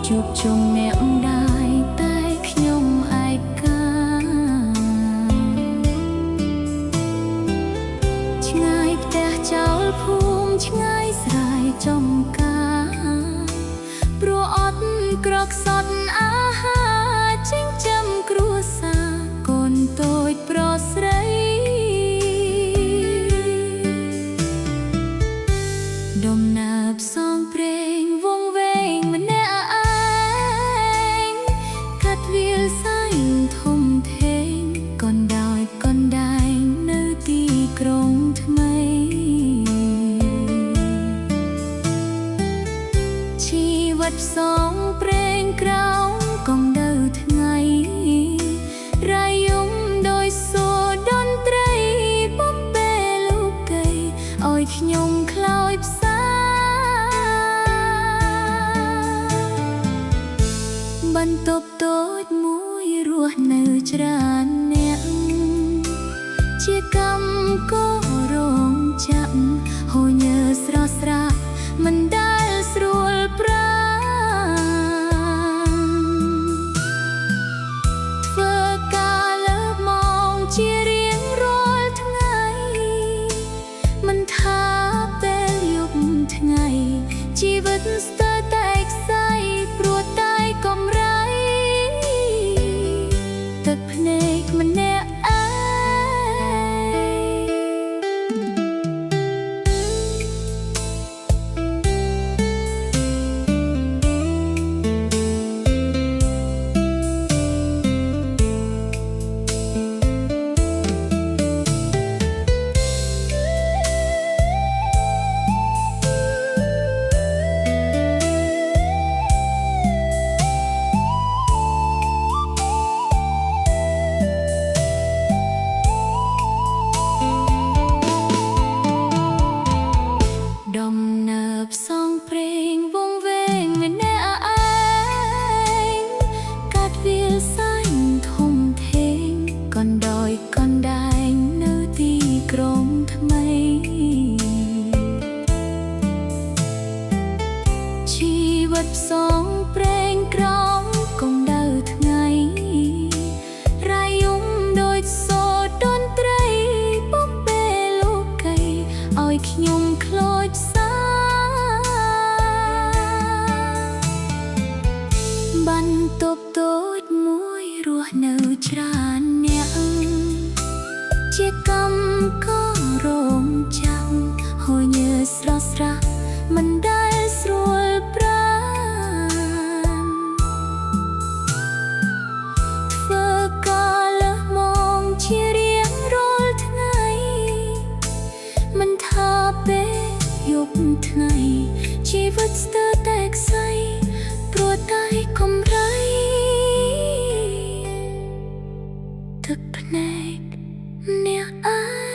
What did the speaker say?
ជួបជុំអ្នកម្ដាយតែខ្ញុំឯកាឆ្ងាយផ្ទះចោលភូមិឆ្ងាយស្រែចំការព្រោះអត់ក្រកសត់អាហារចិញ្ចឹមគ្រួសារកូនតូចប្រុសស្រីដំណើរផ្សងព្រេងវង្វេងម្នាក់ឯងកាត់វាលសែងធំធេងកូនដោយកូនដែងនៅទីក្រុងថ្មីជីវិតផ្សងព្រេងក្រោមកងដៅថ្ងៃរាយំដោយសូរតន្ត្រីបំពេលលោកកៃឲ្យខ្ញុំខ្លោចផ្សាបន្ទប់តូចមួយរស់នៅច្រើនអ្នកជាកម្មក៏រងចាប់ហូរញើស្រស់ស្រាក់មិនដែលស្រួលប្រាំធ្វើការលើកមកជារៀងរាល់ថ្ងៃមិនថាពេលយប់ថ្ងៃជីវិតស្ទើរតែខ្សែព្រោះតែកំរៃទឹកភ្នែកម្នាក់ឯងដំណើរផ្សងព្រេងវង្វេងម្នាក់ឯងកាត់វាលសែងធំធេងកូនដោយកូនដែងនៅទីក្រុងថ្មីជីវិតផ្សងព្រេងក្រោមកងដៅថ្ងៃរាយំដូចសូរតន្ត្រីបំពេលលោកីឲ្យខ្ញុំខ្លោចបន្ទប់តូចមួយរស់នៅច្រើនអ្នកជាកម្មក៏រងចាំហូរញើស្រស់ស្រាក់មិនដែលស្រួលប្រាំធ្វើការលើសមកជារៀងរាល់ថ្ងៃមិនថាពេលយប់ថ្ងៃជីវិតស្ទើរតែខ្សែព្រោះតែកំរៃទឹកភ្នែកម្នាក់ឯង